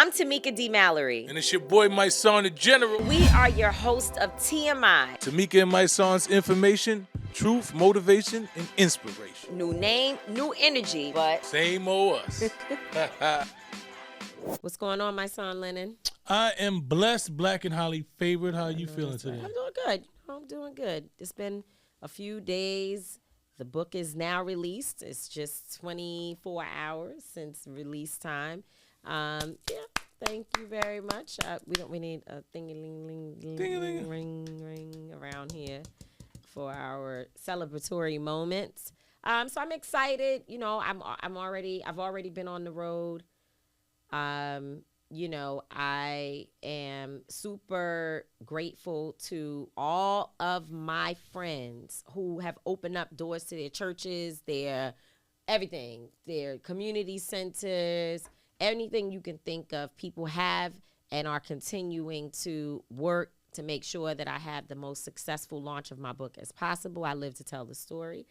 I'm Tamika D. Mallory. And it's your boy Mysonne, the General. We are your host of TMI. Tamika and Mysonne's information, truth, motivation, and inspiration. New name, new energy, but same old us. What's going on, my son Lennon? I am blessed, black and highly favored. How are you feeling today? I'm doing good. I'm doing good. It's been a few days. The book is now released. It's just 24 hours since release time. Thank you very much. We need a ding-a-ling-ling ring around here for our celebratory moments. So I'm excited. You know, I've already been on the road. You know, I am super grateful to all of my friends who have opened up doors to their churches, their everything, their community centers, anything you can think of. People have and are continuing to work to make sure that I have the most successful launch of my book as possible. I live to tell the story.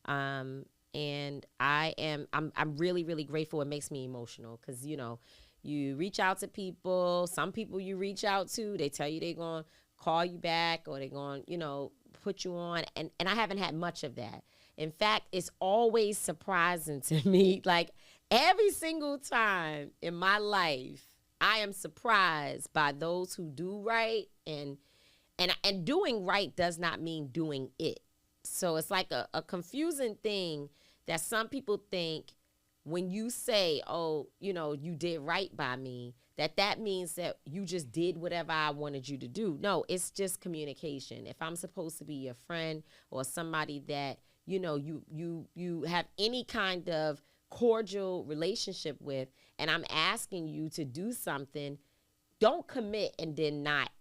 And I'm really, really grateful. It makes me emotional because, you know, you reach out to people. Some people you reach out to, they tell you they're going to call you back or they're going to, you know, put you on. And I haven't had much of that. In fact, it's always surprising to me. Like every single time in my life, I am surprised by those who do right. And doing right does not mean doing it. So it's like a confusing thing that some people think when you say, oh, you know, you did right by me, that means that you just did whatever I wanted you to do. No, it's just communication. If I'm supposed to be your friend or somebody that, you know, you have any kind of cordial relationship with, and I'm asking you to do something, don't commit and then not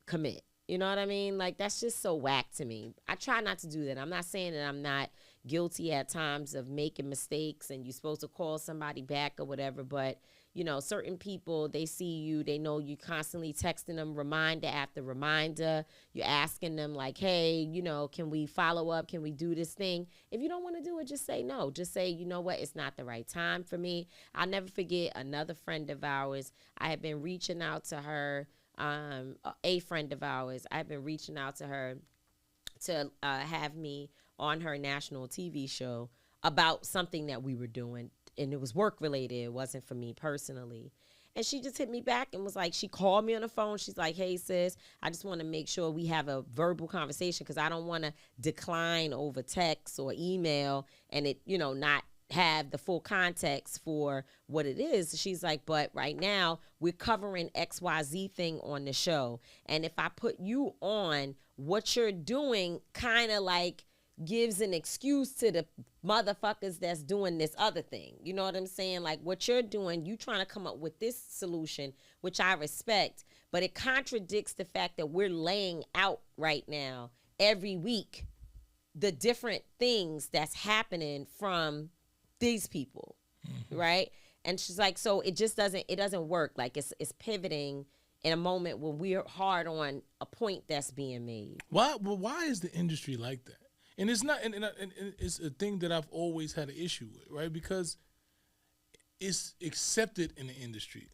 commit. You know what I mean? Like, that's just so whack to me. I try not to do that. I'm not saying that I'm not guilty at times of making mistakes and you're supposed to call somebody back or whatever. But, you know, certain people, they see you. They know you constantly texting them reminder after reminder. You're asking them like, hey, you know, can we follow up? Can we do this thing? If you don't want to do it, just say no. Just say, you know what? It's not the right time for me. I'll never forget another friend of ours. I have been reaching out to her. A friend of ours, I've been reaching out to her to have me on her national TV show about something that we were doing, and it was work related. It wasn't for me personally. And she just hit me back and was like, she called me on the phone. She's like, hey, sis, I just want to make sure we have a verbal conversation because I don't want to decline over text or email and it, you know, not have the full context for what it is. She's like, but right now we're covering XYZ thing on the show. And if I put you on, what you're doing kind of like gives an excuse to the motherfuckers that's doing this other thing. You know what I'm saying? Like what you're doing, you trying to come up with this solution, which I respect, but it contradicts the fact that we're laying out right now every week the different things that's happening from these people, right? And she's like, so it doesn't work. Like it's pivoting in a moment when we're hard on a point that's being made. Why is the industry like that? And it's not, and it's a thing that I've always had an issue with, right? Because it's accepted in the industry,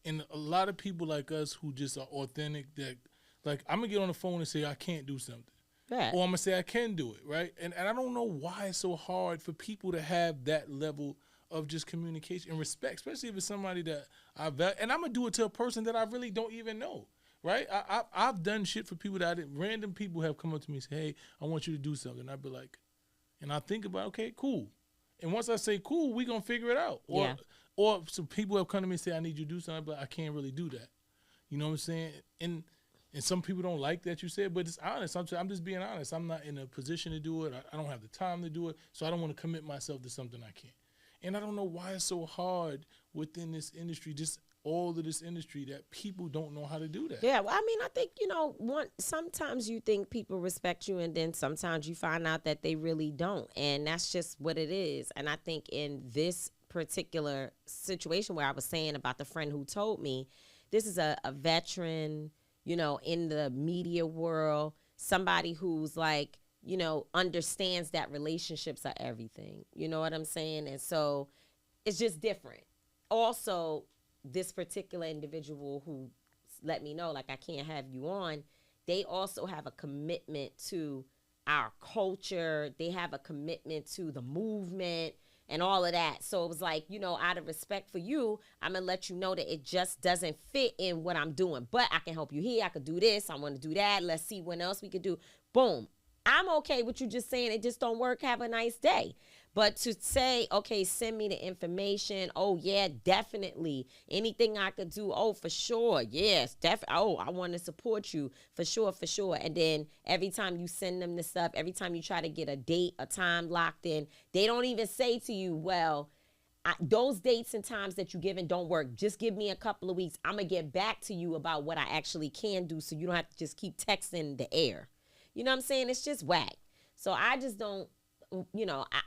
and a lot of people like us who just are authentic. That like I'm gonna get on the phone and say I can't do something. Right. Or I'm going to say I can do it, right? And I don't know why it's so hard for people to have that level of just communication and respect, especially if it's somebody that I value. And I'm going to do it to a person that I really don't even know, right? I've done shit for people that random people have come up to me and say, hey, I want you to do something. And I'd be like, and I think about, okay, cool. And once I say cool, we're going to figure it out. Or some people have come to me and say, I need you to do something. I'd be like, I can't really do that. You know what I'm saying? And some people don't like that you said, but it's honest. I'm just being honest. I'm not in a position to do it. I don't have the time to do it, so I don't want to commit myself to something I can't. And I don't know why it's so hard within this industry, just all of this industry, that people don't know how to do that. Yeah, well, I mean, I think, you know, sometimes you think people respect you, and then sometimes you find out that they really don't, and that's just what it is. And I think in this particular situation where I was saying about the friend who told me, this is a veteran, you know, in the media world, somebody who's like, you know, understands that relationships are everything. You know what I'm saying? And so it's just different. also, this particular individual who let me know, like, I can't have you on, they also have a commitment to our culture. They have a commitment to the movement and all of that. So it was like, out of respect for you, I'm going to let you know that it just doesn't fit in what I'm doing. But I can help you here. I could do this. I want to do that. Let's see what else we could do. Boom. I'm okay with you just saying it just don't work. Have a nice day. But to say, okay, send me the information. Oh, yeah, definitely. Anything I could do. Oh, for sure. Yes, definitely. Oh, I want to support you. For sure, for sure. And then every time you send them the stuff, every time you try to get a date, a time locked in, they don't even say to you, well, those dates and times that you given don't work. Just give me a couple of weeks. I'm going to get back to you about what I actually can do so you don't have to just keep texting the air. You know what I'm saying? It's just whack. So I just don't,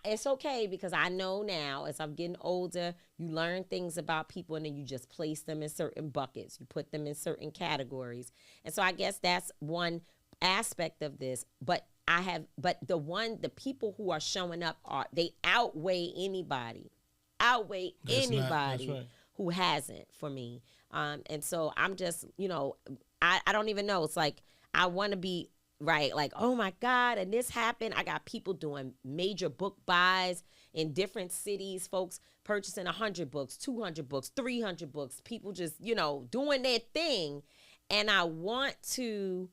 it's okay because I know now as I'm getting older, you learn things about people and then you just place them in certain buckets. You put them in certain categories. And so I guess that's one aspect of this. But the people who are showing up they outweigh anybody. Right. Who hasn't for me. And so I'm just, I don't even know. It's like, I want to be right, like, oh my God, and this happened. I got people doing major book buys in different cities, folks purchasing 100 books, 200 books, 300 books, people just, doing their thing. And I want to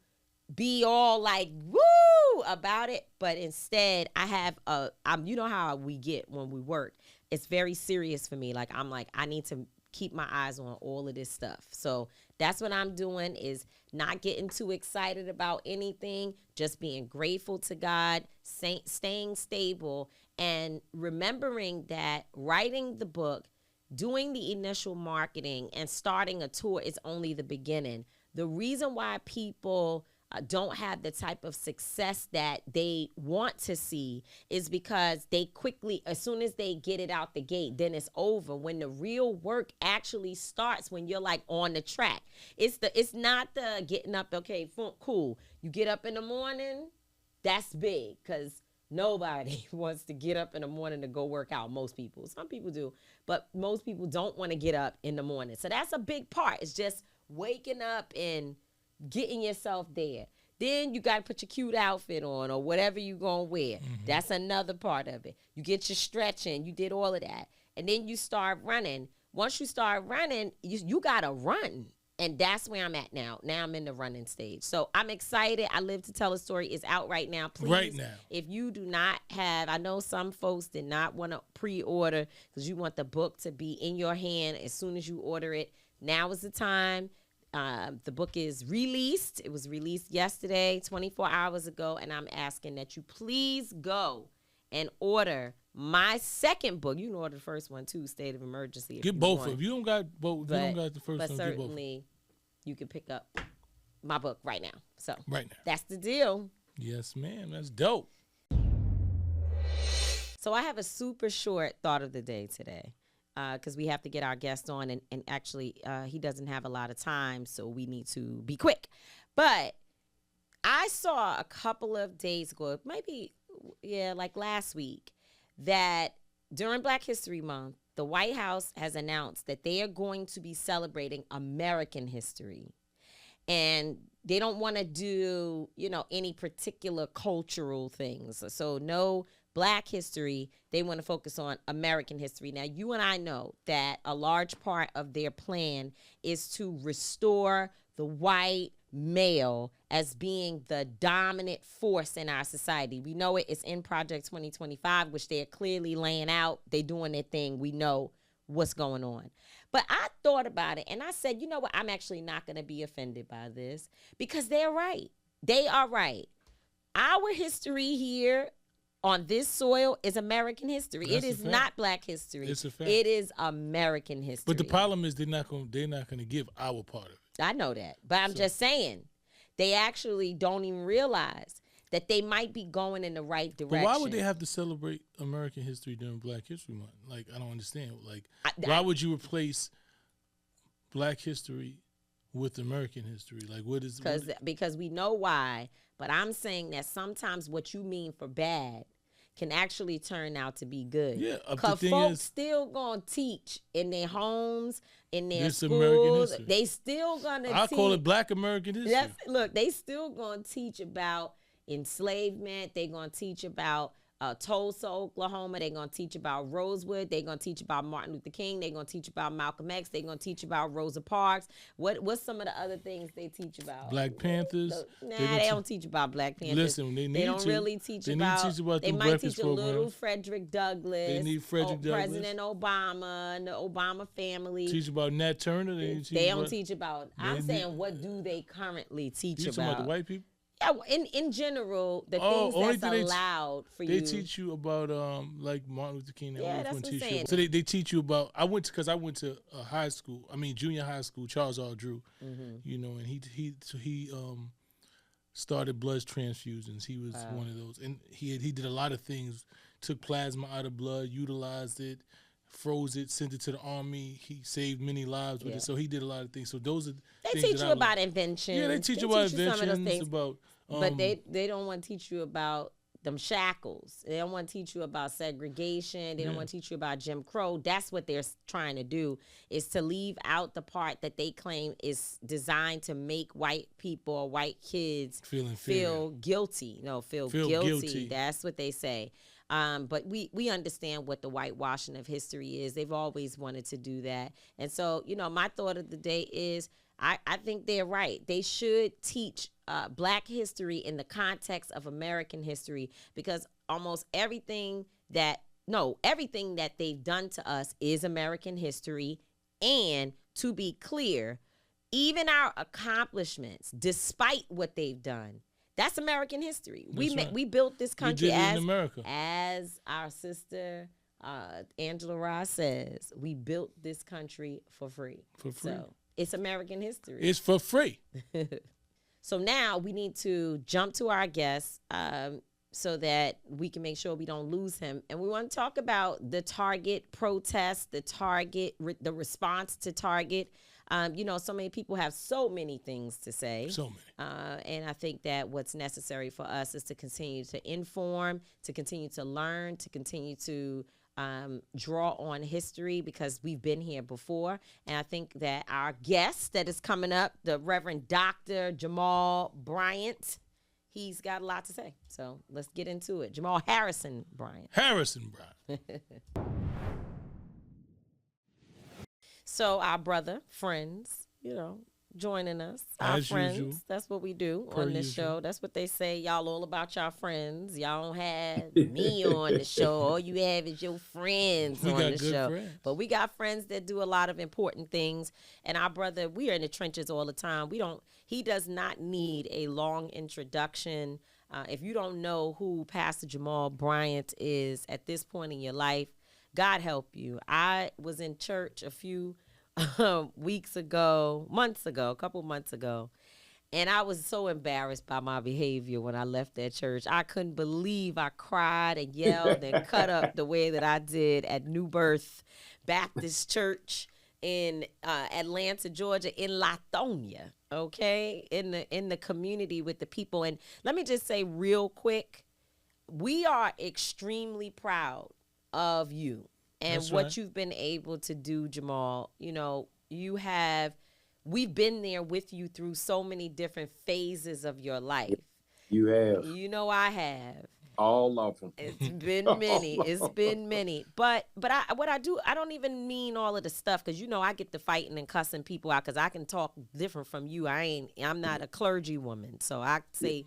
be all like, woo, about it. But instead, I have how we get when we work. It's very serious for me. Like, I need to keep my eyes on all of this stuff. So that's what I'm doing, is not getting too excited about anything, just being grateful to God, staying stable, and remembering that writing the book, doing the initial marketing, and starting a tour is only the beginning. The reason why people don't have the type of success that they want to see is because they quickly, as soon as they get it out the gate, then it's over. When the real work actually starts, when you're like on the track, it's not the getting up. Okay, cool. You get up in the morning, that's big, because nobody wants to get up in the morning to go work out. Most people, some people do, but most people don't want to get up in the morning. So that's a big part. It's just waking up and getting yourself there. Then you got to put your cute outfit on or whatever you going to wear. Mm-hmm. That's another part of it. You get your stretching. You did all of that. And then you start running. Once you start running, you got to run. And that's where I'm at now. Now I'm in the running stage. So I'm excited. I Live to Tell a Story is out right now. Please, right now. If you do not have, I know some folks did not want to pre-order because you want the book to be in your hand as soon as you order it. Now is the time. The book is released. It was released yesterday, 24 hours ago, and I'm asking that you please go and order my second book. You can order the first one too, State of Emergency. Get both of them. You don't got both. You don't got the first one. But certainly, you can pick up my book right now. So right now, that's the deal. Yes, ma'am. That's dope. So I have a super short thought of the day today. Because we have to get our guest on, and actually he doesn't have a lot of time, so we need to be quick. But I saw a couple of days ago, maybe, like last week, that during Black History Month, the White House has announced that they are going to be celebrating American history. And they don't want to do, any particular cultural things. So no Black history. They want to focus on American history. Now, you and I know that a large part of their plan is to restore the white male as being the dominant force in our society. We know it's in Project 2025, which they're clearly laying out. They're doing their thing. We know what's going on. But I thought about it, and I said, you know what? I'm actually not going to be offended by this because they're right. They are right. Our history here on this soil is American history. That's it is not Black history. It's a fact. It is American history. But the problem is they're not going to give our part of it. I know that. But I'm just saying, they actually don't even realize that they might be going in the right direction. But why would they have to celebrate American history during Black History Month? Like, I don't understand. Like, why would you replace Black history with American history? Like, what is... Because we know why. But I'm saying that sometimes what you mean for bad can actually turn out to be good. Yeah, because folks still gonna teach in their homes, in their schools. They still gonna I call it Black American history. Look, they still gonna teach about enslavement. They gonna teach about Tulsa, Oklahoma. They're going to teach about Rosewood. They're going to teach about Martin Luther King. They're going to teach about Malcolm X. They're going to teach about Rosa Parks. What's some of the other things they teach about? Black Panthers. They don't teach about Black Panthers. Listen, they don't really teach about. They might teach a little Frederick Douglass. They need Frederick Douglass. President Obama and the Obama family. Teach about Nat Turner. They don't teach about. I'm saying, what do they currently teach about? You talking about the white people? Yeah, in general, the things that's allowed for you. They teach you about like Martin Luther King. Yeah, that's what I'm saying. So they teach you about. I went to high school. I mean junior high school. Charles R. Drew. You know, and he started blood transfusions. He was one of those, and he did a lot of things. Took plasma out of blood, utilized it, froze it, sent it to the army. He saved many lives with it. So he did a lot of things. So those are they teach you about inventions. Yeah, they teach you about inventions. But they don't want to teach you about them shackles. They don't want to teach you about segregation. They don't want to teach you about Jim Crow. That's what they're trying to do, is to leave out the part that they claim is designed to make white people or white kids feel guilty. No, feel guilty. That's what they say. But we understand what the whitewashing of history is. They've always wanted to do that. And so, you know, my thought of the day is I think they're right. They should teach Black history in the context of American history, because almost everything that they've done to us is American history. And to be clear, even our accomplishments, despite what they've done, that's American history. We built this country as our sister Angela Ross says, we built this country for free. So it's American history. It's for free. So now we need to jump to our guest so that we can make sure we don't lose him. And we want to talk about the Target protest, the response to Target. You know, so many people have so many things to say. So many. And I think that what's necessary for us is to continue to inform, to continue to learn, to continue to draw on history, because we've been here before. And I think that our guest that is coming up, the Reverend Dr. Jamal Bryant, he's got a lot to say. So let's get into it. Jamal Harrison Bryant. So our brother, friends, you know, joining us. Our friends. Usual. That's what we do on this show. That's what they say. Y'all all about y'all friends. Y'all don't have me on the show. All you have is your friends on the show. Friends. But we got friends that do a lot of important things. And our brother, we are in the trenches all the time. He does not need a long introduction. If you don't know who Pastor Jamal Bryant is at this point in your life, God help you. I was in church a few a couple months ago, and I was so embarrassed by my behavior when I left that church. I couldn't believe I cried and yelled and cut up the way that I did at New Birth Baptist Church in Atlanta, Georgia, in Lithonia, okay, in the community with the people. And let me just say real quick, we are extremely proud of you and what you've been able to do, Jamal. You know, we've been there with you through so many different phases of your life. You have. You know, I have. All of them. It's been many. It's been many. But I don't even mean all of the stuff, because, you know, I get to fighting and cussing people out because I can talk different from you. I'm not a clergy woman. So I say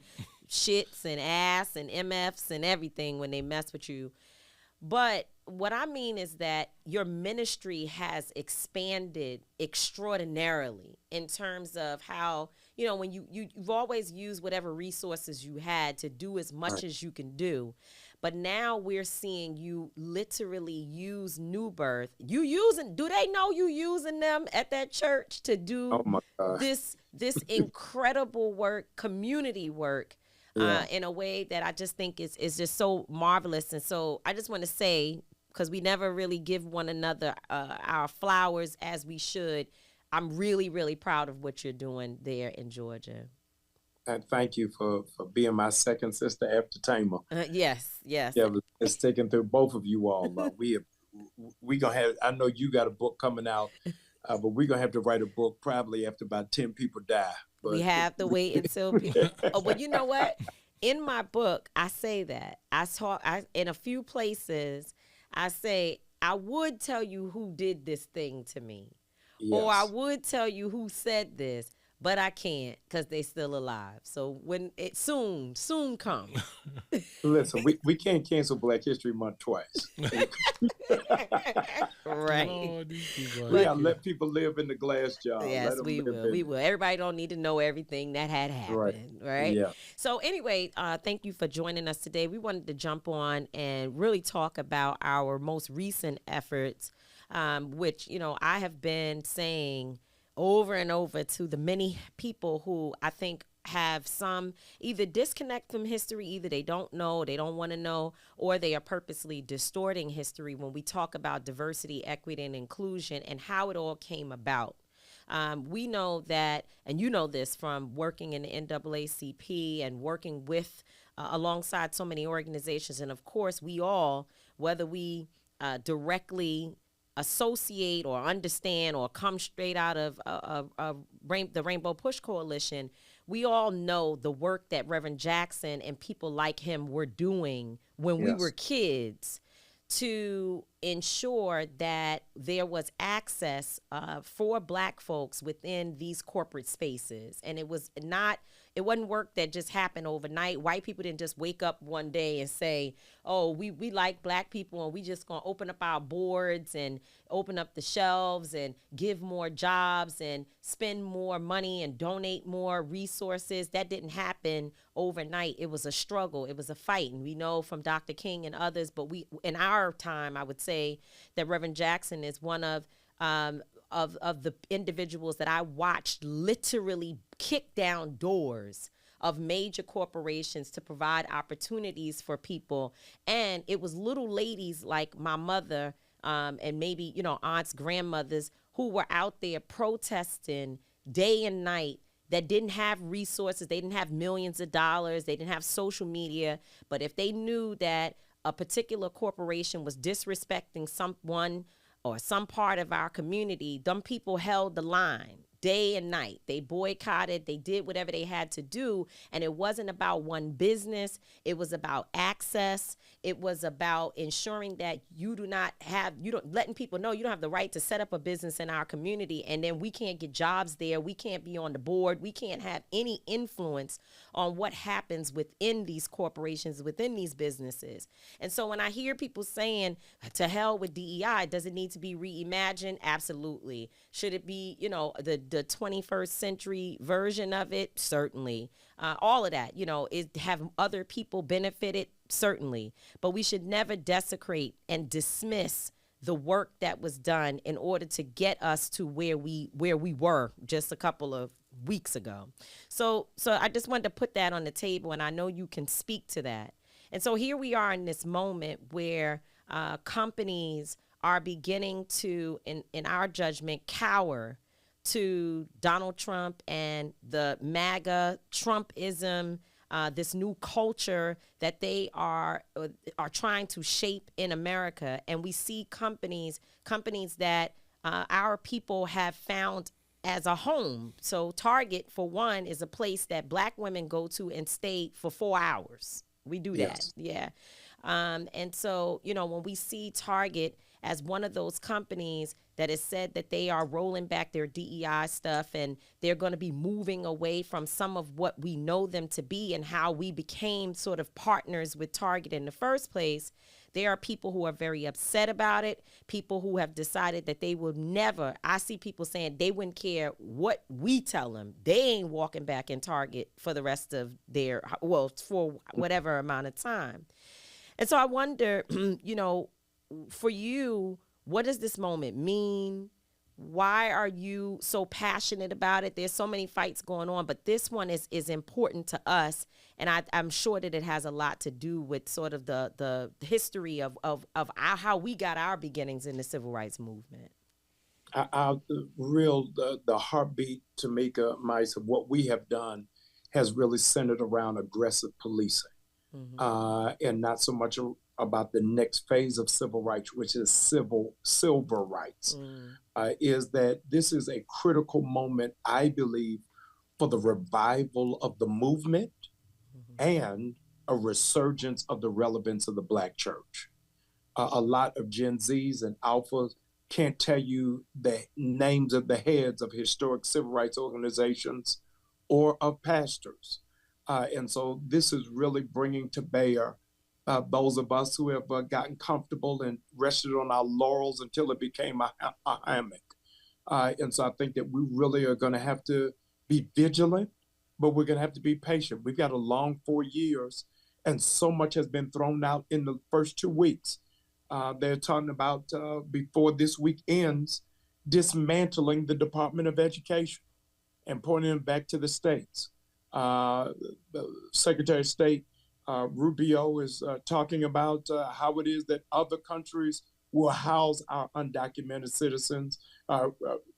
shits and ass and MFs and everything when they mess with you. But what I mean is that your ministry has expanded extraordinarily in terms of how, you know, when you've always used whatever resources you had to do as much as you can do. But now we're seeing you literally use New Birth. Do they know you using them at that church to do this incredible work, community work? In a way that I just think is just so marvelous. And so I just want to say, because we never really give one another our flowers as we should, I'm really, really proud of what you're doing there in Georgia. And thank you for being my second sister after Tamar. Yes. Yeah, has taken through both of you all. We gonna have. I know you got a book coming out, but we're gonna have to write a book probably after about 10 people die. We But have to wait until people. Oh, but you know what? In my book, I say that in a few places. I say I would tell you who did this thing to me, or I yes. would tell you who said this, but I can't because they still alive. So when it soon come. Listen, we can't cancel Black History Month twice. Right. Lord, these people We are gotta cute. let people live in the glass jar. Let Yes, them we live will. in We it. will. Everybody don't need to know everything that had Right. happened, right? Yeah. So anyway, thank you for joining us today. We wanted to jump on and really talk about our most recent efforts, which, I have been saying over and over to the many people who I think have some either disconnect from history, either they don't know, they don't want to know, or they are purposely distorting history when we talk about diversity, equity, and inclusion and how it all came about. We know that, and you know this from working in the NAACP and working with alongside so many organizations. And of course, we all, whether we directly associate or understand or come straight out of the Rainbow Push Coalition, we all know the work that Reverend Jackson and people like him were doing when we were Yes. kids to ensure that there was access for Black folks within these corporate spaces. And it wasn't work that just happened overnight. White people didn't just wake up one day and say, oh, we like Black people and we just gonna open up our boards and open up the shelves and give more jobs and spend more money and donate more resources. That didn't happen overnight. It was a struggle. It was a fight. And we know from Dr. King and others, but in our time, I would say that Reverend Jackson is one of the individuals that I watched literally kick down doors of major corporations to provide opportunities for people. And it was little ladies like my mother and maybe, aunts, grandmothers who were out there protesting day and night that didn't have resources. They didn't have millions of dollars. They didn't have social media. But if they knew that a particular corporation was disrespecting someone or some part of our community, them people held the line day and night. They boycotted, they did whatever they had to do. And it wasn't about one business. It was about access. It was about ensuring that letting people know you don't have the right to set up a business in our community. And then we can't get jobs there. We can't be on the board. We can't have any influence on what happens within these corporations, within these businesses. And so when I hear people saying, to hell with DEI, does it need to be reimagined? Absolutely. Should it be, the 21st century version of it? Certainly. All of that, have other people benefited? Certainly. But we should never desecrate and dismiss the work that was done in order to get us to where we were just a couple of weeks ago. So I just wanted to put that on the table, and I know you can speak to that. And so here we are in this moment where companies are beginning to, in our judgment, cower to Donald Trump and the MAGA Trumpism, this new culture that they are trying to shape in America. And we see companies that our people have found as a home. So Target, for one, is a place that Black women go to and stay for 4 hours. We do that. Yes. Yeah. And so, when we see Target as one of those companies that has said that they are rolling back their DEI stuff and they're going to be moving away from some of what we know them to be and how we became sort of partners with Target in the first place, there are people who are very upset about it, people who have decided that they will never, I see people saying they wouldn't care what we tell them. They ain't walking back in Target for the rest of for whatever amount of time. And so I wonder, for you, what does this moment mean? Why are you so passionate about it? There's so many fights going on, but this one is important to us. And I'm sure that it has a lot to do with sort of the history of how we got our beginnings in the civil rights movement. The heartbeat, Tamika, Mice, of what we have done has really centered around aggressive policing. And not so much about the next phase of civil rights, which is silver rights, is that this is a critical moment, I believe, for the revival of the movement and a resurgence of the relevance of the Black church. A lot of Gen Zs and Alphas can't tell you the names of the heads of historic civil rights organizations or of pastors. And so this is really bringing to bear those of us who have gotten comfortable and rested on our laurels until it became a hammock. And so I think that we really are going to have to be vigilant, but we're going to have to be patient. We've got a long 4 years, and so much has been thrown out in the first 2 weeks. They're talking about, before this week ends, dismantling the Department of Education and pointing it back to the states. The Secretary of State Rubio is talking about how it is that other countries will house our undocumented citizens,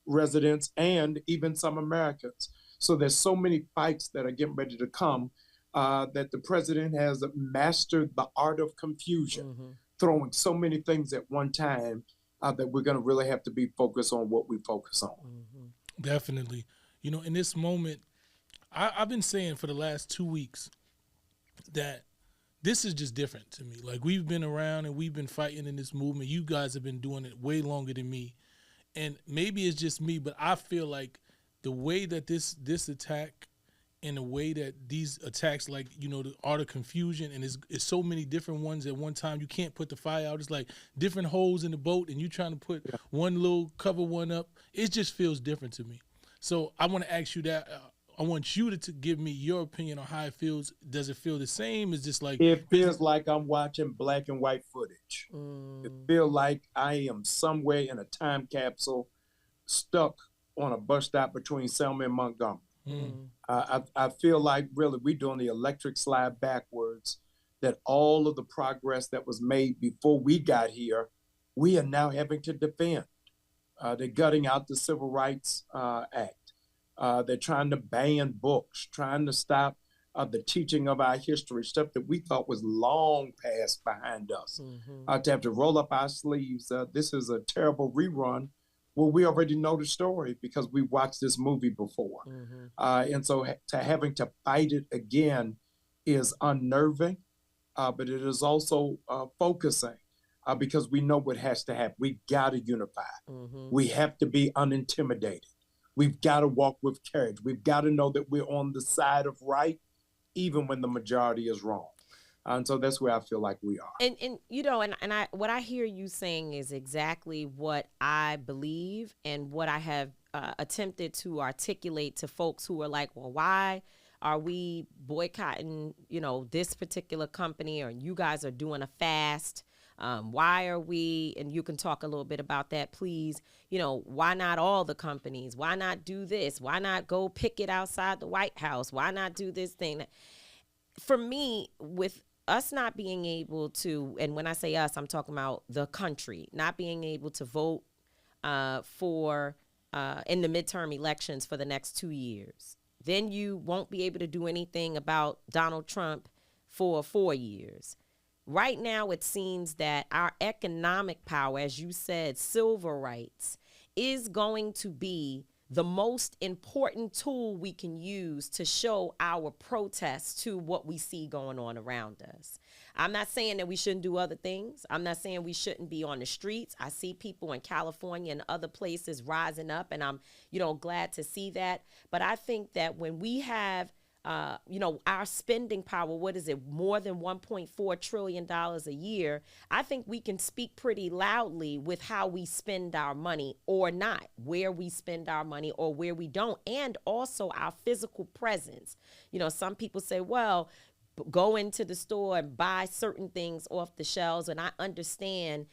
residents, and even some Americans. So there's so many fights that are getting ready to come that the president has mastered the art of confusion, throwing so many things at one time that we're going to really have to be focused on what we focus on. Definitely. You know, in this moment, I've been saying for the last 2 weeks that this is just different to me. Like, we've been around and we've been fighting in this movement. You guys have been doing it way longer than me. And maybe it's just me, but I feel like the way that this attack and the way that these attacks, like, you know, the art of confusion, and it's so many different ones at one time. You can't put the fire out. It's like different holes in the boat, and you trying to put one little cover one up. It just feels different to me. So I want to ask you that. I want you to give me your opinion on how it feels. Does it feel the same? Is this like... It feels like I'm watching black and white footage. It feels like I am somewhere in a time capsule stuck on a bus stop between Selma and Montgomery. I feel like really we're doing the electric slide backwards, that all of the progress that was made before we got here, we are now having to defend. They're gutting out the Civil Rights Act. They're trying to ban books, trying to stop the teaching of our history, stuff that we thought was long past behind us. To have to roll up our sleeves. This is a terrible rerun. Well, we already know the story because we watched this movie before. And so to having to fight it again is unnerving, but it is also focusing because we know what has to happen. We got to unify. We have to be unintimidated. We've got to walk with courage. We've got to know that we're on the side of right, even when the majority is wrong. And so that's where I feel like we are. And you know, and I what I hear you saying is exactly what I believe and what I have attempted to articulate to folks who are like, well, why are we boycotting, you know, this particular company, or you guys are doing a fast? Why are we, and you can talk a little bit about that, please, you know, why not all the companies? Why not do this? Why not go picket outside the White House? Why not do this thing? For me, with us not being able to, and when I say us, I'm talking about the country, not being able to vote for in the midterm elections for the next 2 years, then you won't be able to do anything about Donald Trump for 4 years. Right now, it seems that our economic power, as you said, civil rights, is going to be the most important tool we can use to show our protest to what we see going on around us. I'm not saying that we shouldn't do other things. I'm not saying we shouldn't be on the streets. I see people in California and other places rising up, and I'm, you know, glad to see that. But I think that when we have you know, our spending power, what is it, more than $1.4 trillion a year, I think we can speak pretty loudly with how we spend our money or not, where we spend our money or where we don't, and also our physical presence. You know, some people say, well, go into the store and buy certain things off the shelves. And I understand,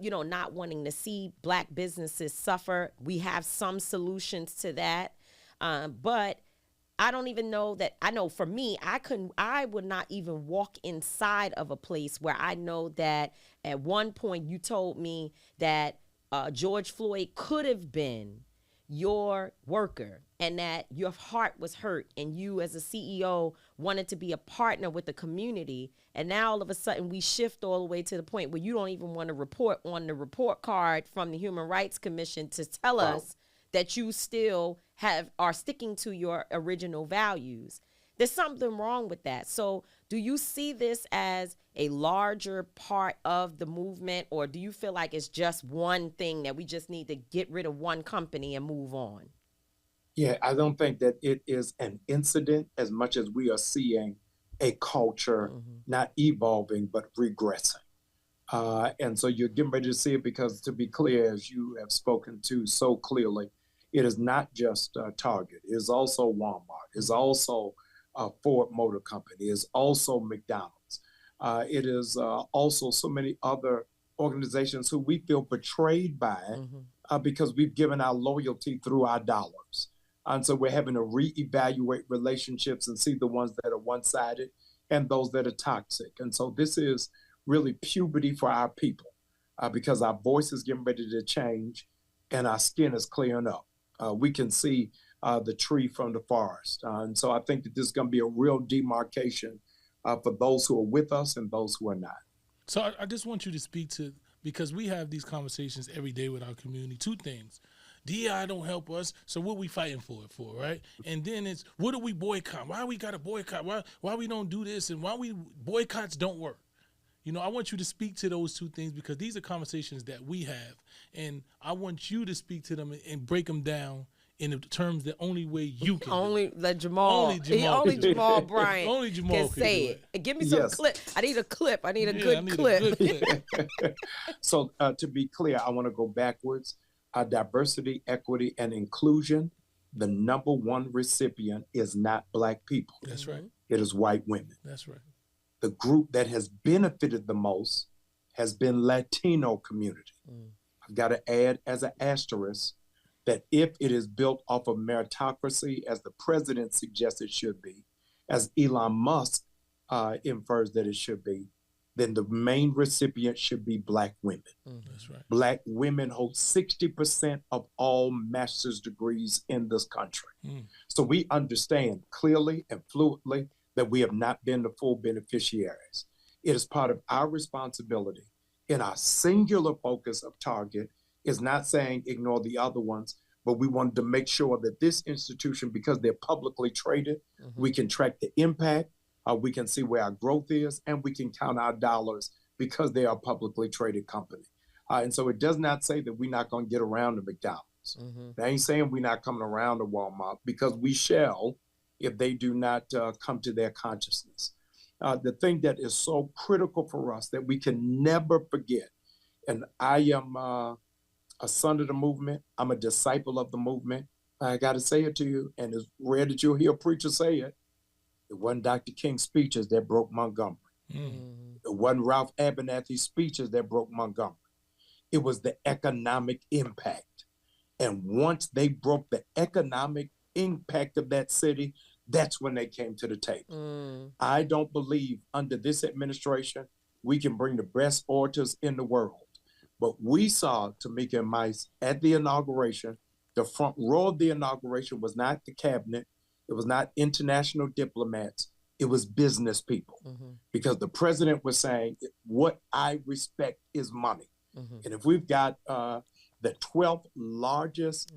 you know, not wanting to see Black businesses suffer. We have some solutions to that. But I don't even know that. I know for me, I would not even walk inside of a place where I know that at one point you told me that George Floyd could have been, your worker and that your heart was hurt and you as a CEO wanted to be a partner with the community, and now all of a sudden we shift all the way to the point where you don't even want to report on the report card from the Human Rights Commission to tell us that you still are sticking to your original values. There's something wrong with that. So do you see this as a larger part of the movement, or do you feel like it's just one thing that we just need to get rid of one company and move on? Yeah, I don't think that it is an incident as much as we are seeing a culture not evolving, but regressing. And so you're getting ready to see it because, to be clear, as you have spoken to so clearly, it is not just Target. It is also Walmart. It's also Ford Motor Company. It's also McDonald's. It is also so many other organizations who we feel betrayed by because we've given our loyalty through our dollars. And so we're having to reevaluate relationships and see the ones that are one-sided and those that are toxic. And so this is really puberty for our people because our voice is getting ready to change and our skin is clearing up. We can see the tree from the forest. And so I think that this is going to be a real demarcation for those who are with us and those who are not. So I just want you to speak to, because we have these conversations every day with our community, two things. DEI don't help us, so what we fighting for it for, right? And then it's, what do we boycott? Why we got to boycott? Why we don't do this? And why boycotts don't work? You know, I want you to speak to those two things because these are conversations that we have. And I want you to speak to them and break them down in the terms that only way you can only Jamal Bryant only Jamal can say it. Give me some clip. I need a clip. I need a good clip. So to be clear, I want to go backwards. Diversity, equity, and inclusion, the number one recipient is not Black people. That's right. It is white women. That's right. The group that has benefited the most has been Latino community. I've got to add as an asterisk that if it is built off of meritocracy, as the president suggests it should be, as Elon Musk infers that it should be, then the main recipient should be Black women. That's right. Black women hold 60% of all master's degrees in this country. So we understand clearly and fluently that we have not been the full beneficiaries. It is part of our responsibility in our singular focus of Target is not saying ignore the other ones, but we wanted to make sure that this institution, because they're publicly traded, we can track the impact, we can see where our growth is, and we can count our dollars because they are a publicly traded company. And so it does not say that we're not going to get around to McDonald's. That ain't saying we're not coming around to Walmart, because we shall if they do not come to their consciousness. The thing that is so critical for us that we can never forget, and I am a son of the movement, I'm a disciple of the movement. I got to say it to you, and it's rare that you'll hear a preacher say it. It wasn't Dr. King's speeches that broke Montgomery. It wasn't Ralph Abernathy's speeches that broke Montgomery. It was the economic impact. And once they broke the economic impact of that city, that's when they came to the table. I don't believe under this administration, we can bring the best orators in the world. But we saw Tamika and Mice at the inauguration. The front row of the inauguration was not the cabinet. It was not international diplomats. It was business people. Because the president was saying, what I respect is money. And if we've got the 12th largest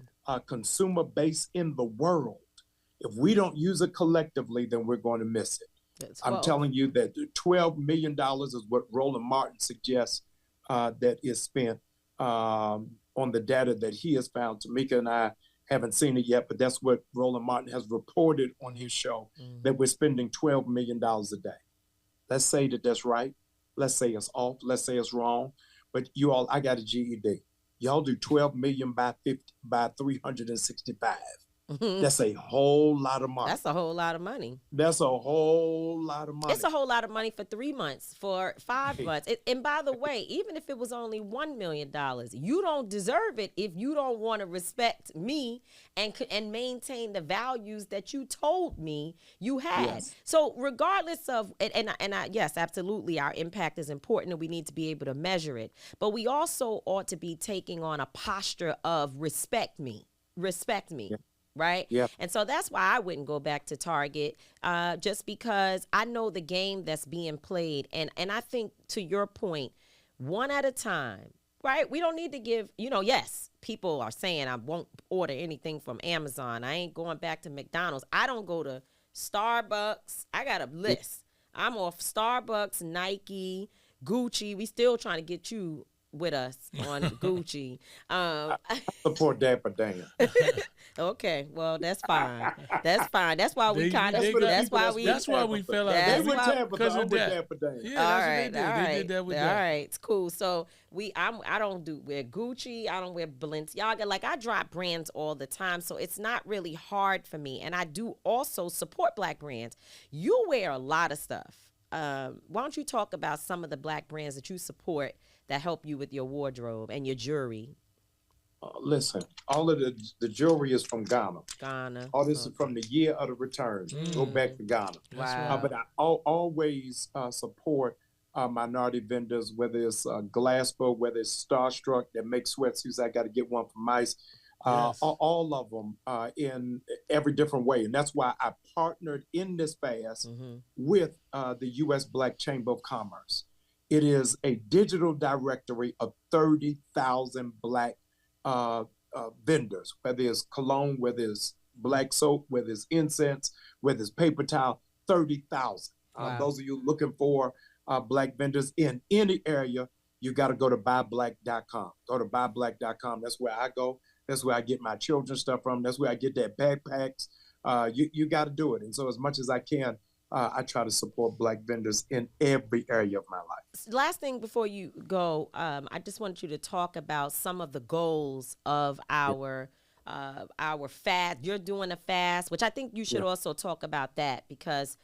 consumer base in the world, if we don't use it collectively, then we're going to miss it. I'm telling you that $12 million is what Roland Martin suggests that is spent on the data that he has found. Tamika and I haven't seen it yet, but that's what Roland Martin has reported on his show, that we're spending $12 million a day. Let's say that that's right. Let's say it's off. Let's say it's wrong. But you all, I got a GED. Y'all do 12 million by 365. That's a whole lot of money. That's a whole lot of money. That's a whole lot of money. It's a whole lot of money for 3 months, for 5 months. And by the way, even if it was only $1 million, you don't deserve it if you don't want to respect me and maintain the values that you told me you had. Yes. So regardless of, yes, absolutely, our impact is important and we need to be able to measure it. But we also ought to be taking on a posture of respect me. respect me. Yeah. Right. Yeah. And so that's why I wouldn't go back to Target, just because I know the game that's being played. And I think, to your point, one at a time. Right. We don't need to give, yes, people are saying I won't order anything from Amazon. I ain't going back to McDonald's. I don't go to Starbucks. I got a list. I'm off Starbucks, Nike, Gucci. We still trying to get you with us on Gucci. I support Dapper Dan. Okay, well, that's fine. That's fine. That's why we kind of. That's why we fell out. They went Tampa because of that. Dapper Dan. Yeah, that's what they did. They did that with that. All right, it's cool. So I don't wear Gucci. I don't wear Balenciaga. Like, I drop brands all the time, so it's not really hard for me. And I do also support Black brands. You wear a lot of stuff. Why don't you talk about some of the Black brands that you support that help you with your wardrobe and your jewelry? Listen, all of the jewelry is from Ghana. All this is from the year of the return. Go back to Ghana. Wow. But I always support minority vendors, whether it's Glasgow, whether it's Starstruck that makes sweatsuits. I got to get one from Mice. All of them in every different way. And that's why I partnered in this fast with the U.S. Black Chamber of Commerce. It is a digital directory of 30,000 Black vendors, whether it's cologne, whether it's Black soap, whether it's incense, whether it's paper towel, 30,000. Wow. Those of you looking for Black vendors in any area, you got to go to buyblack.com. Go to buyblack.com. That's where I go. That's where I get my children's stuff from. That's where I get their backpacks. You got to do it. And so as much as I can, I try to support Black vendors in every area of my life. Last thing before you go, I just want you to talk about some of the goals of our fast. You're doing a fast, which I think you should also talk about that, because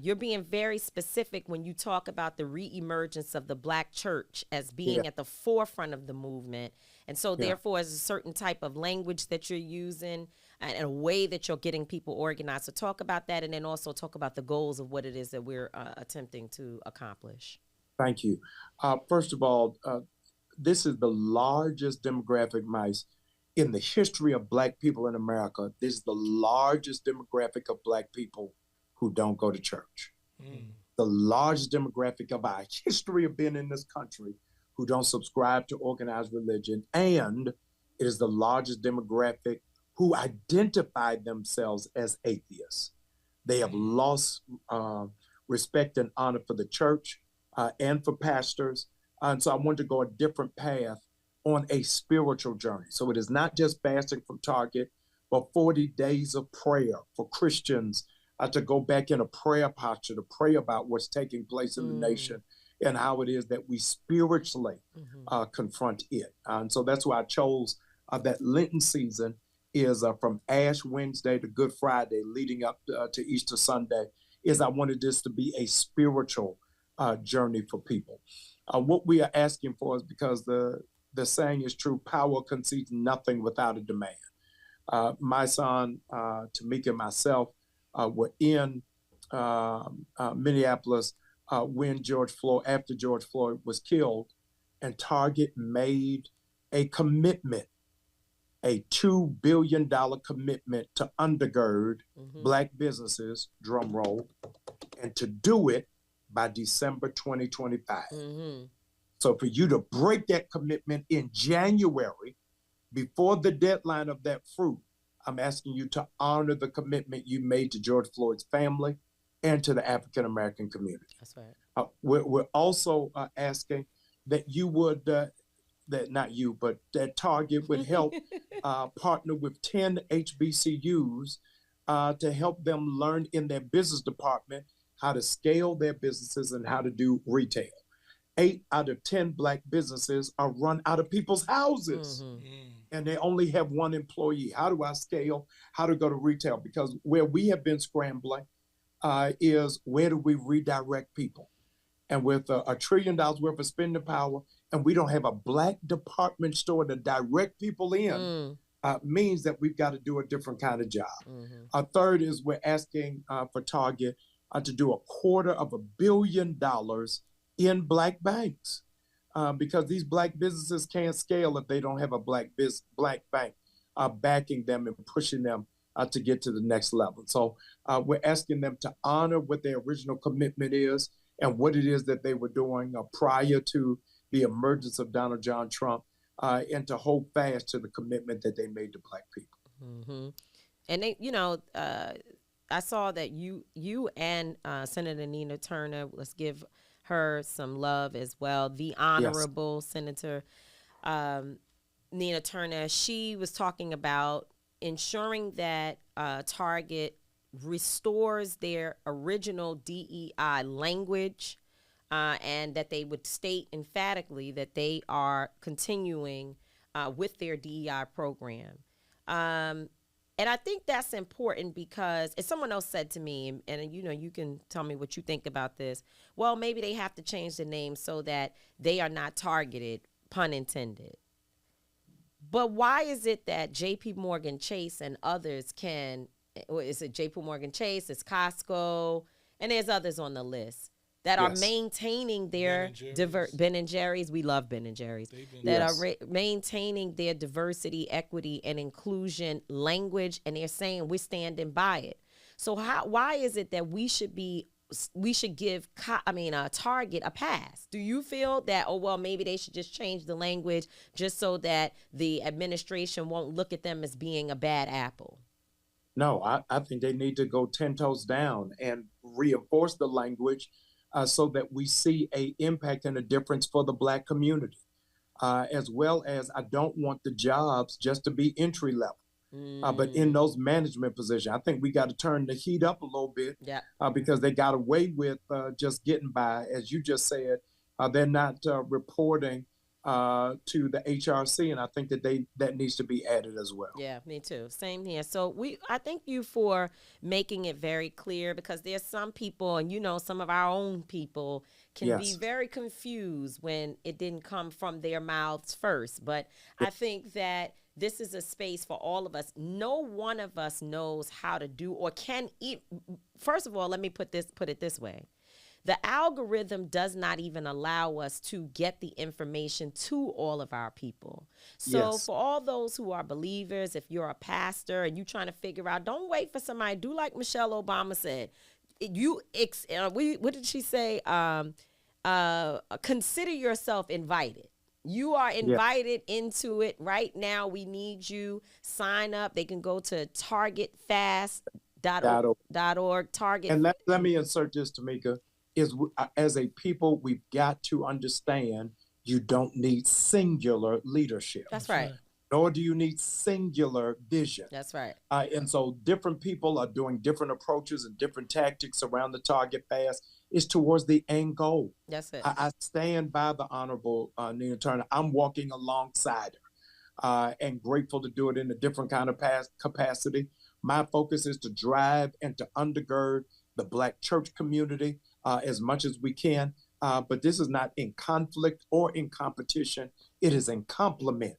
you're being very specific when you talk about the reemergence of the Black church as being at the forefront of the movement. And so therefore, there's a certain type of language that you're using and a way that you're getting people organized. So talk about that, and then also talk about the goals of what it is that we're attempting to accomplish. Thank you. First of all, this is the largest demographic, Mice, in the history of Black people in America. This is the largest demographic of Black people who don't go to church. The largest demographic of our history of being in this country who don't subscribe to organized religion. And it is the largest demographic who identify themselves as atheists. They have lost respect and honor for the church and for pastors. And so I wanted to go a different path on a spiritual journey. So it is not just fasting from Target, but 40 days of prayer for Christians to go back in a prayer posture, to pray about what's taking place in the nation and how it is that we spiritually confront it. And so that's why I chose that Lenten season is from Ash Wednesday to Good Friday, leading up to Easter Sunday, is I wanted this to be a spiritual journey for people. What we are asking for is, because the saying is true, power concedes nothing without a demand. Mysonne, Tamika, and myself were in Minneapolis when after George Floyd was killed, and Target made a commitment, a $2 billion commitment to undergird Black businesses, drum roll, and to do it by December 2025. So for you to break that commitment in January, before the deadline of that fruit, I'm asking you to honor the commitment you made to George Floyd's family and to the African-American community. That's right. We're also asking that you would, that Target would help partner with 10 HBCUs to help them learn in their business department how to scale their businesses and how to do retail. 8 out of 10 Black businesses are run out of people's houses. And they only have one employee. How do I scale? How to go to retail? Because where we have been scrambling is, where do we redirect people? And with $1 trillion worth of spending power, and we don't have a Black department store to direct people in, means that we've got to do a different kind of job. A third is we're asking for Target to do $250 million in Black banks, because these Black businesses can't scale if they don't have a Black bank backing them and pushing them to get to the next level. So we're asking them to honor what their original commitment is and what it is that they were doing prior to the emergence of Donald John Trump, and to hold fast to the commitment that they made to Black people. Mm-hmm. And they, I saw that you and Senator Nina Turner, let's give her some love as well. The Honorable Senator Nina Turner, she was talking about ensuring that Target restores their original DEI language, and that they would state emphatically that they are continuing with their DEI program. And I think that's important because, as someone else said to me, and you can tell me what you think about this, well, maybe they have to change the name so that they are not targeted, pun intended. But why is it that JP Morgan Chase and others can, or is it JP Morgan Chase, it's Costco, and there's others on the list that are maintaining their Ben and Jerry's. We love Ben and Jerry's. That are maintaining their diversity, equity, and inclusion language, and they're saying we're standing by it. So why is it that we should give Target a pass? Do you feel that, maybe they should just change the language just so that the administration won't look at them as being a bad apple? No, I think they need to go 10 toes down and reinforce the language so that we see a impact and a difference for the Black community, as well as I don't want the jobs just to be entry level. But in those management positions, I think we got to turn the heat up a little bit, because they got away with just getting by. As you just said, they're not reporting to the HRC, and I think that needs to be added as well. Yeah, me too. Same here. So I thank you for making it very clear, because there's some people, and some of our own people can be very confused when it didn't come from their mouths first. But I think that this is a space for all of us. No one of us knows how to do or can eat. First of all, let me put it this way. The algorithm does not even allow us to get the information to all of our people. So for all those who are believers, if you're a pastor and you're trying to figure out, don't wait for somebody. Do like Michelle Obama said. What did she say? Consider yourself invited. You are invited into it right now. We need you. Sign up. They can go to targetfast.org. Target. And let me insert this, Tamika. As a people, we've got to understand you don't need singular leadership. That's right. Nor do you need singular vision. That's right. And so different people are doing different approaches and different tactics around the Target Fast. It's towards the end goal. That's it. I stand by the Honorable Nina Turner. I'm walking alongside her, and grateful to do it in a different kind of capacity. My focus is to drive and to undergird the Black church community as much as we can. But this is not in conflict or in competition. It is in complement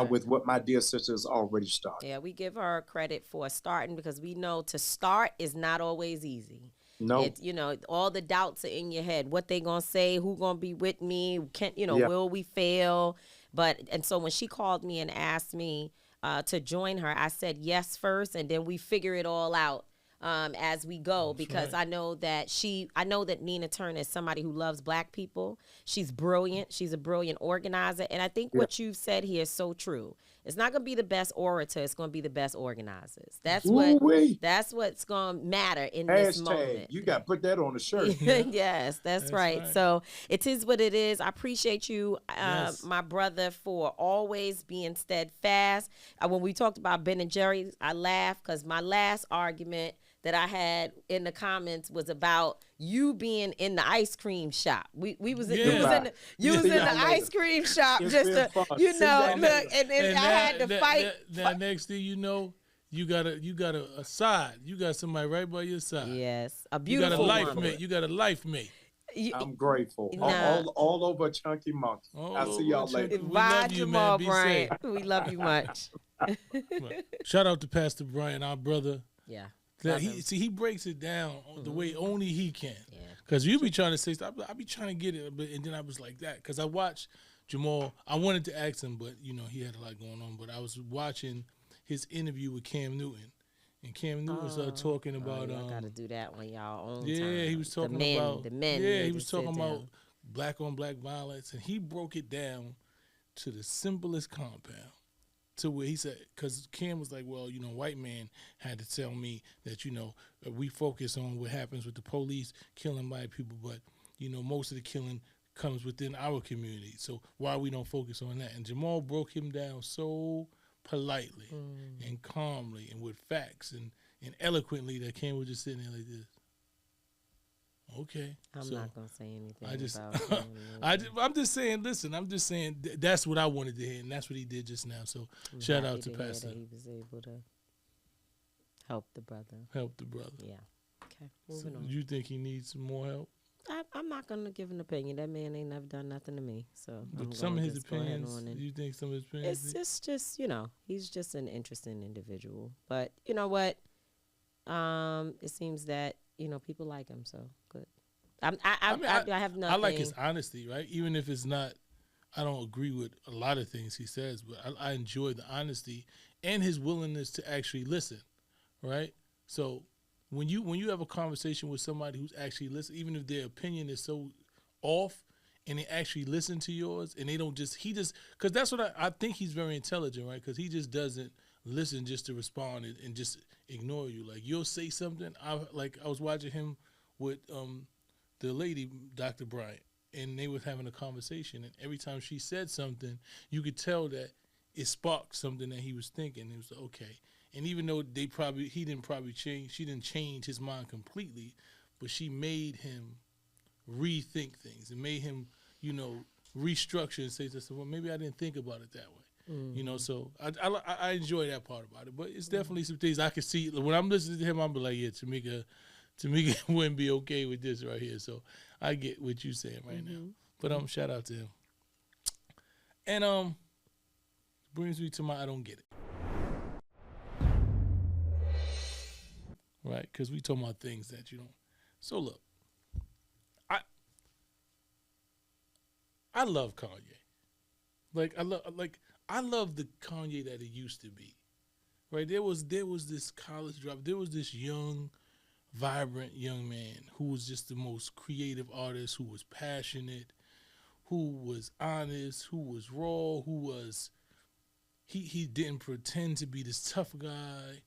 with what my dear sister has already started. Yeah, we give her credit for starting, because we know to start is not always easy. No, it's, all the doubts are in your head. What they gonna say? Who gonna be with me? Will we fail? And so when she called me and asked me to join her, I said yes first, and then we figure it all out as we go. That's because right. I know that Nina Turner is somebody who loves Black people. She's brilliant. She's a brilliant organizer. And I think what you've said here is so true. It's not going to be the best orator. It's going to be the best organizers. That's what's going to matter in this moment. You got to put that on the shirt. Yes, that's right. So it is what it is. I appreciate you, my brother, for always being steadfast. When we talked about Ben and Jerry's, I laughed because my last argument that I had in the comments was about you being in the ice cream shop. You was in the ice cream shop just to, look, and then I had to fight. Now next thing you know, you got a side. You got somebody right by your side. Yes, a beautiful You got a life woman. mate. You got a life mate. I'm grateful. All over Chunky Monkey. I'll see y'all later. Bye, Jamal Bryant. We love you much. Shout out to Pastor Bryant, our brother. Yeah. He breaks it down the way only he can. Yeah. Because you be trying to say stuff, I be trying to get it, and then I was like that. Because I watched Jamal. I wanted to ask him, but he had a lot going on. But I was watching his interview with Cam Newton. And Cam Newton started talking about I gotta do that on y'all own yeah, time. he was talking the men. yeah, need he to was sit talking about down. black on black violence, and he broke it down to the simplest compound. To where he said, because Cam was like, well, you know, white man had to tell me that, you know, we focus on what happens with the police killing white people, but, you know, most of the killing comes within our community. So why we don't focus on that? And Jamal broke him down so politely and calmly and with facts and eloquently that Cam was just sitting there like this. Okay. I'm not gonna say anything I just, about I'm just saying. Listen, I'm just saying that's what I wanted to hear, and that's what he did just now. So I'm shout happy out to hear Pastor. that he was able to help the brother. Help the brother. Yeah. Okay. So Moving on. you think he needs some more help? I'm not gonna give an opinion. That man ain't never done nothing to me. So But I'm some of gonna his just go ahead opinions, on and you think some of his opinions? it's just you know he's just an interesting individual. But you know what? It seems that you know people like him. So good. I have nothing. I like his honesty, right? Even if it's not, I don't agree with a lot of things he says, but I enjoy the honesty and his willingness to actually listen, right? So when you have a conversation with somebody who's actually listening, even if their opinion is so off, and they actually listen to yours, and they don't just because that's what I think he's very intelligent, right? Because he just doesn't listen just to respond and just ignore you. Like you'll say something. I was watching him with the lady, Dr. Bryant, and they was having a conversation, and every time she said something, you could tell that it sparked something that he was thinking. It was okay. And even though she didn't change his mind completely, but she made him rethink things and made him, you know, restructure and say to himself, well, maybe I didn't think about it that way. You know, so I enjoy that part about it. But it's definitely some things I can see. When I'm listening to him, I'm like, yeah, Tamika wouldn't be okay with this right here. So I get what you're saying right now. But shout out to him. And brings me to my I don't get it. Right? Because we talking about things that you don't. So look, I love Kanye. I love the Kanye that it used to be. Right? There was this college drop. There was this young, vibrant young man who was just the most creative artist, who was passionate, who was honest, who was raw, he didn't pretend to be this tough guy.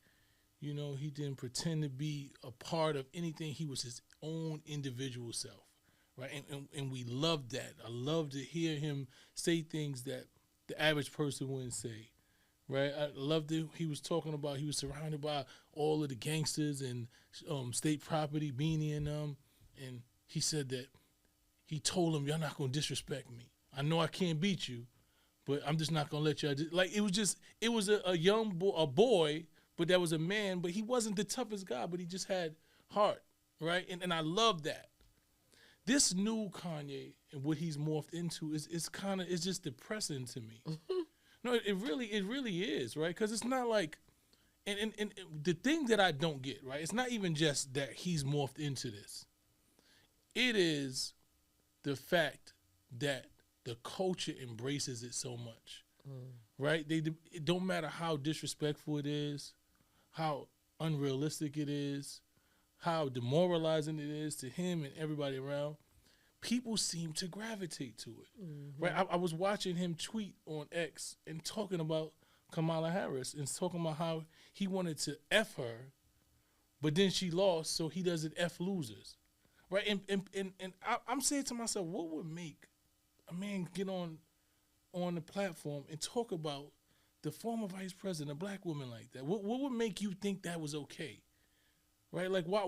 You know, he didn't pretend to be a part of anything. He was his own individual self. Right? And we loved that. I love to hear him say things that the average person wouldn't say. Right? I loved it. He was talking about he was surrounded by all of the gangsters and state property, Beanie and them. And he said that he told them, y'all not going to disrespect me. I know I can't beat you, but I'm just not going to let y'all. It was a young boy, but that was a man, but he wasn't the toughest guy, but he just had heart. Right? And I love that. This new Kanye and what he's morphed into is just depressing to me. No, it really is, right? Because it's not like, and the thing that I don't get, right? It's not even just that he's morphed into this. It is the fact that the culture embraces it so much, right? It don't matter how disrespectful it is, how unrealistic it is, how demoralizing it is to him and everybody around. People seem to gravitate to it, right? I was watching him tweet on X and talking about Kamala Harris and talking about how he wanted to F her, but then she lost, so he doesn't F losers, right? And I'm saying to myself, what would make a man get on the platform and talk about the former vice president, a black woman like that? What would make you think that was okay? Right, like why?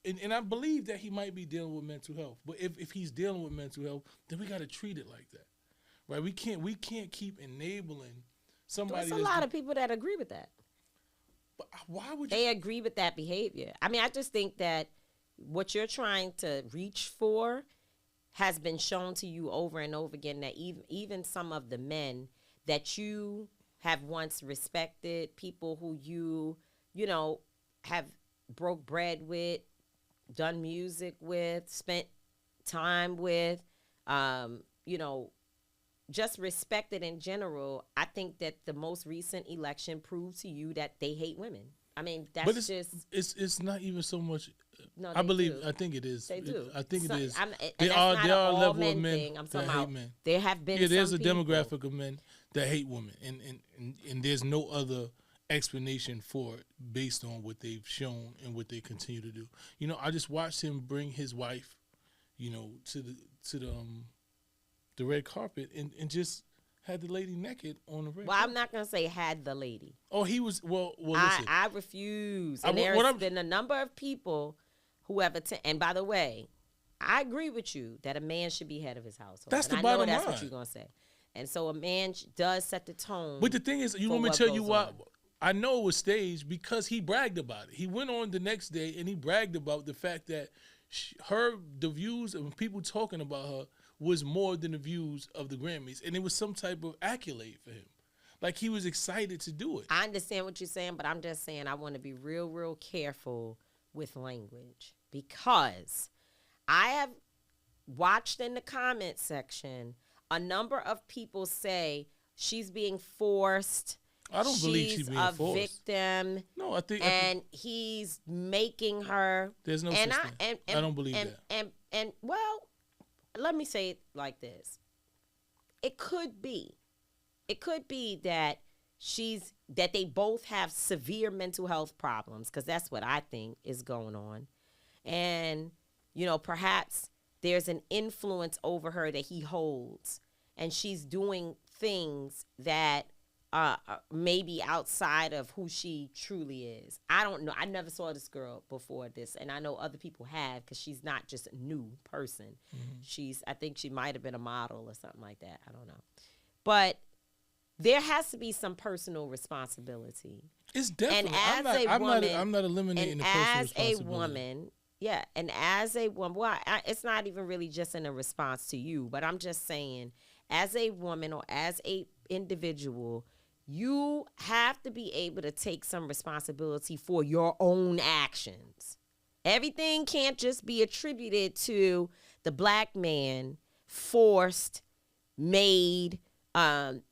And I believe that he might be dealing with mental health. But if he's dealing with mental health, then we got to treat it like that, right? We can't keep enabling somebody. There's a lot of people that agree with that. But why would they agree with that behavior? I mean, I just think that what you're trying to reach for has been shown to you over and over again. That even some of the men that you have once respected, people who you know have broke bread with, done music with, spent time with, you know, just respected in general, I think that the most recent election proved to you that they hate women. I mean, that's But just it's not even so much. no. I They believe. do. I think it is. They do. I think it is. And There that's are not there an are a all level of men men thing. I'm that talking hate about. men. There have been. Yeah, there's some a people. demographic of men that hate women, and there's no other explanation for it based on what they've shown and what they continue to do. You know, I just watched him bring his wife, you know, to the red carpet and just had the lady naked on the red Well, carpet. I'm not gonna say had the lady. Oh, he was listen. I refuse. I- And what there's I'm- been a number of people who have and by the way, I agree with you that a man should be head of his household. That's and the I bottom know that's line. what you're gonna say. And so a man does set the tone. But the thing is, you for want me what to tell you goes why? on. I know it was staged because he bragged about it. He went on the next day and he bragged about the fact that the views of people talking about her was more than the views of the Grammys, and it was some type of accolade for him. Like he was excited to do it. I understand what you're saying, but I'm just saying I want to be real, real careful with language because I have watched in the comment section a number of people say she's being forced. I don't believe she's being a forced. victim. No, I think He's making her. there's no and such I thing. and I don't believe that. And well, let me say it like this: it could be that they both have severe mental health problems, because that's what I think is going on, and perhaps there's an influence over her that he holds, and she's doing things that maybe outside of who she truly is. I don't know. I never saw this girl before this, and I know other people have, because she's not just a new person. Mm-hmm. I think she might have been a model or something like that. I don't know. But there has to be some personal responsibility. It's definitely. And I'm not eliminating the personal responsibility. And as a woman, well, it's not even really just in a response to you, but I'm just saying, as a woman or as a individual, you have to be able to take some responsibility for your own actions. Everything can't just be attributed to the black man, forced, made, and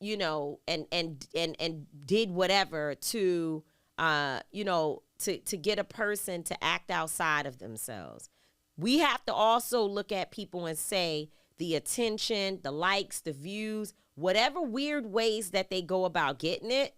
did whatever to get a person to act outside of themselves. We have to also look at people and say the attention, the likes, the views, whatever weird ways that they go about getting it,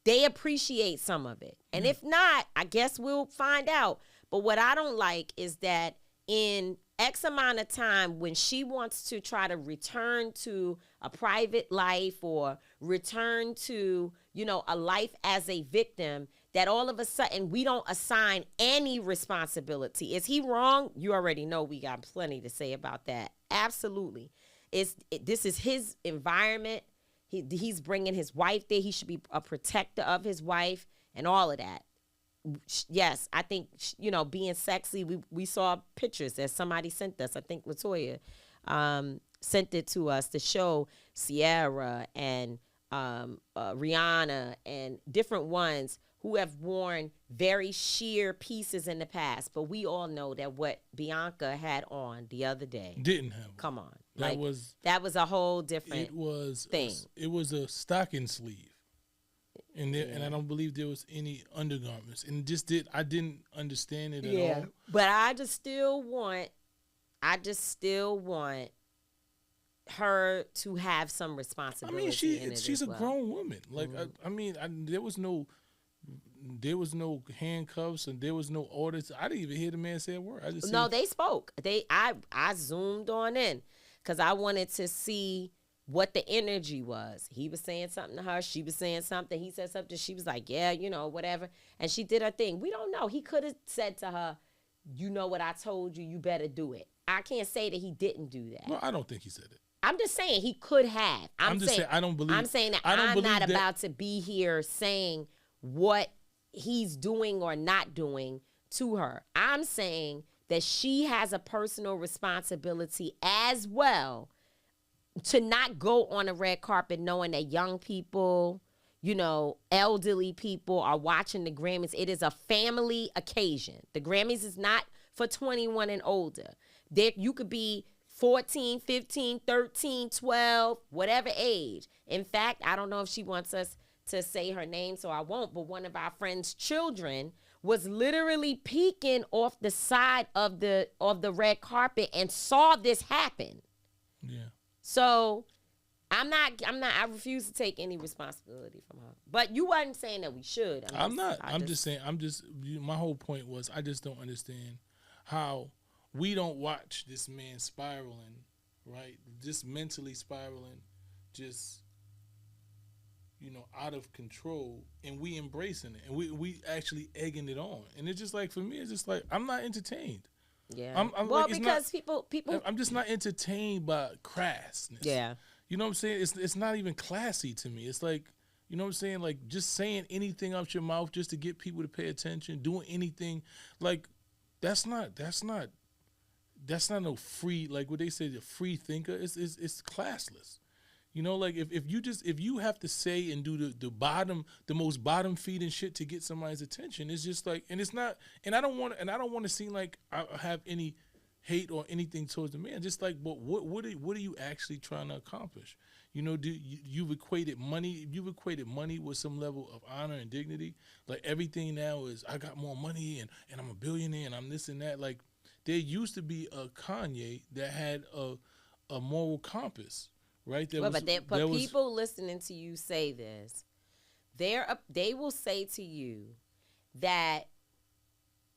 they appreciate some of it. And if not, I guess we'll find out. But what I don't like is that in X amount of time, when she wants to try to return to a private life or return to, a life as a victim, that all of a sudden we don't assign any responsibility. Is he wrong? You already know we got plenty to say about that. Absolutely. This is his environment. He's bringing his wife there. He should be a protector of his wife and all of that. Yes, I think, being sexy, we saw pictures that somebody sent us. I think LaToya sent it to us to show Ciara and Rihanna and different ones who have worn very sheer pieces in the past. But we all know that what Bianca had on the other day didn't have. Come on. That was a whole different thing. It was a stocking sleeve. And I don't believe there was any undergarments. And I didn't understand it at all. But I just still want her to have some responsibility. I mean, she's a grown woman. Like, mm-hmm. There was no handcuffs and there was no orders. I didn't even hear the man say a word. They spoke. I zoomed on in because I wanted to see what the energy was. He was saying something to her. She was saying something. He said something. She was like, yeah, whatever. And she did her thing. We don't know. He could have said to her, you know what I told you, you better do it. I can't say that he didn't do that. No, I don't think he said it. I'm just saying he could have. I'm just saying I don't believe. I'm saying that I'm not about to be here saying what he's doing or not doing to her. I'm saying that she has a personal responsibility as well to not go on a red carpet knowing that young people, elderly people are watching the Grammys. It is a family occasion. The Grammys is not for 21 and older. You could be 14, 15, 13, 12, whatever age. In fact, I don't know if she wants us to say her name, so I won't, but one of our friends' children was literally peeking off the side of the red carpet and saw this happen. Yeah. So I refuse to take any responsibility from her. But you wasn't saying that we should. I'm just saying, my whole point was, I just don't understand how we don't watch this man spiraling, right? Just mentally spiraling, just, out of control, and we embracing it, and we actually egging it on. And it's just like, for me, it's just like, I'm not entertained. Yeah. I'm well, like, because people. I'm just not entertained by crassness. Yeah. You know what I'm saying? It's not even classy to me. It's like, you know what I'm saying? Like, just saying anything out your mouth just to get people to pay attention, doing anything, like, that's not no free, like what they say, the free thinker. It's classless. Like, if you have to say and do the most bottom feeding shit to get somebody's attention, it's just like, and it's not, and I don't want to seem like I have any hate or anything towards the man. Just like, but what are you actually trying to accomplish? You've equated money with some level of honor and dignity. Like, everything now is, I got more money and I'm a billionaire and I'm this and that. Like, there used to be a Kanye that had a moral compass, right? People listening to you say this, they will say to you that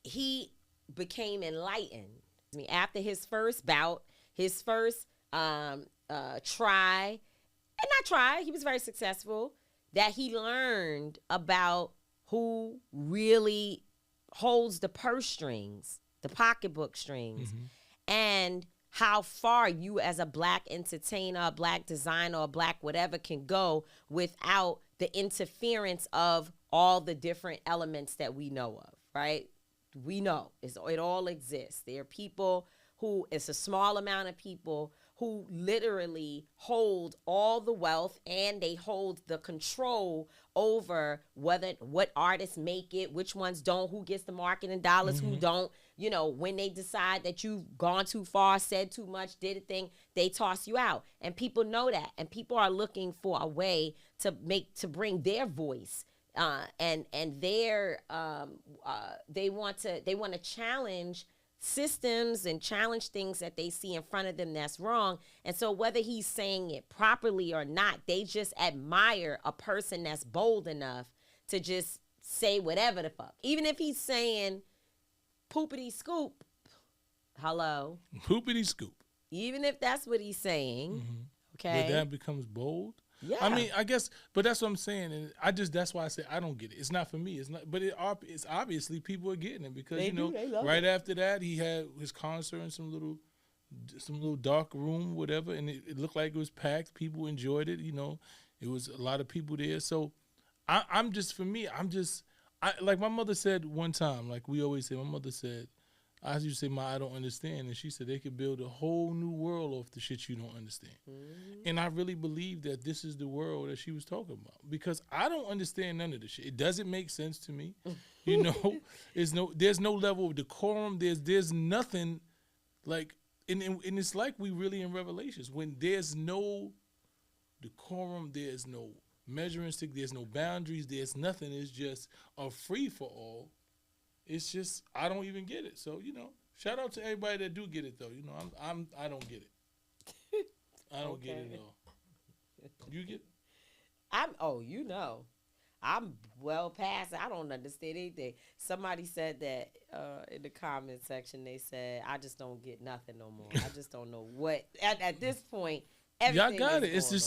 he became enlightened. I mean, after his first bout, his first he was very successful, that he learned about who really holds the purse strings, the pocketbook strings, and how far you as a black entertainer, a black designer, or black whatever can go without the interference of all the different elements that we know of, right? We know it all exists. There are people who, it's a small amount of people who literally hold all the wealth, and they hold the control over what artists make it, which ones don't, who gets the marketing dollars, who don't. When they decide that you've gone too far, said too much, did a thing, they toss you out. And people know that. And people are looking for a way to bring their voice. And they want to challenge systems and challenge things that they see in front of them that's wrong. And so whether he's saying it properly or not, they just admire a person that's bold enough to just say whatever the fuck. Even if he's saying poopity scoop, hello. Poopity scoop. Even if that's what he's saying, okay. But that becomes bold. Yeah. I mean, I guess, but that's what I'm saying, and that's why I say I don't get it. It's not for me. It's not, but it's obviously people are getting it because they right after that he had his concert in some little dark room, whatever, and it looked like it was packed. People enjoyed it. It was a lot of people there. So I'm just like my mother said one time, like we always say. My mother said, I used to say, I don't understand. And she said they could build a whole new world off the shit you don't understand. And I really believe that this is the world that she was talking about, because I don't understand none of this shit. It doesn't make sense to me. There's no level of decorum. There's nothing like, and it's like we really in Revelations, when there's no decorum, there's no measuring stick, there's no boundaries, there's nothing. It's just a free for all. It's just, I don't even get it. So, shout out to everybody that do get it though. I don't get it. I don't get it at all. You get it? I'm well past. I don't understand anything. Somebody said that in the comment section. They said, I just don't get nothing no more. I just don't know what. At this point, everything y'all got it. It's a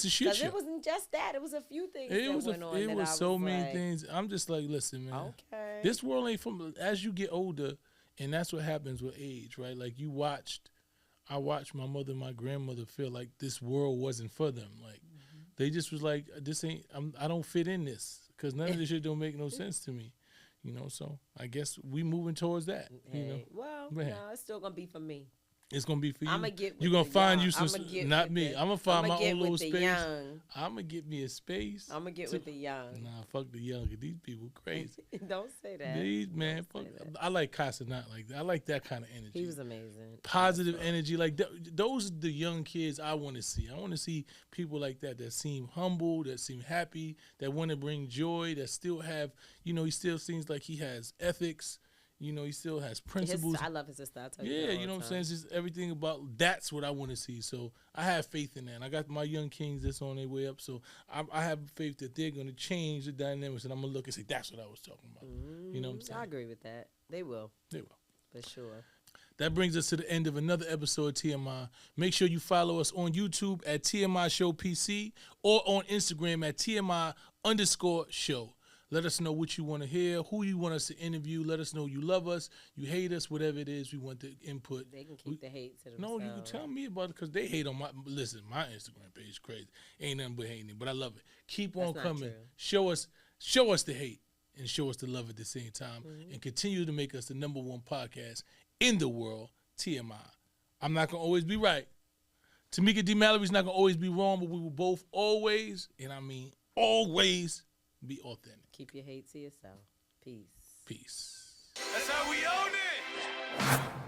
shit show. It wasn't just that. It was a few things went on. It was so many things. I'm just like, listen, man. Okay. This world ain't as you get older, and that's what happens with age, right? Like I watched my mother and my grandmother feel like this world wasn't for them. Like they just was like, I don't fit in this, because none of this shit don't make no sense to me. So I guess we moving towards that. Well, no, it's still gonna be for me. It's gonna be for you. I'ma get with You're gonna the find young. you some. I'ma get Not with me. the- I'm gonna find I'ma my get own with little the space. young. I'm gonna get me a space. I'm gonna get with the young. Nah, fuck the young. These people crazy. Don't say that. These man, Don't fuck. say that. I like Casanat like that. I like that kind of energy. He was amazing. Positive energy. Like those are the young kids I want to see. I want to see people like that seem humble, that seem happy, that want to bring joy, that still have, he still seems like he has ethics. He still has principles. I love his sister. I tell you. Yeah, that all you know the what I'm time. saying? It's just everything about that's what I want to see. So I have faith in that. And I got my young kings that's on their way up. So I have faith that they're going to change the dynamics. And I'm going to look and say, that's what I was talking about. You know what I'm saying? I agree with that. They will. They will. For sure. That brings us to the end of another episode of TMI. Make sure you follow us on YouTube at TMI Show PC or on Instagram at TMI_show. Let us know what you want to hear, who you want us to interview. Let us know you love us, you hate us, whatever it is. We want the input. They can keep the hate to themselves. No, you can tell me about it because they hate on my. Listen, my Instagram page is crazy. Ain't nothing but hating, but I love it. Keep on That's not coming. true. Show us the hate and show us the love at the same time, and continue to make us the #1 podcast in the world. TMI. I'm not gonna always be right. Tamika D. Mallory's not gonna always be wrong, but we will both always, and I mean always, be authentic. Keep your hate to yourself. Peace. Peace. That's how we own it.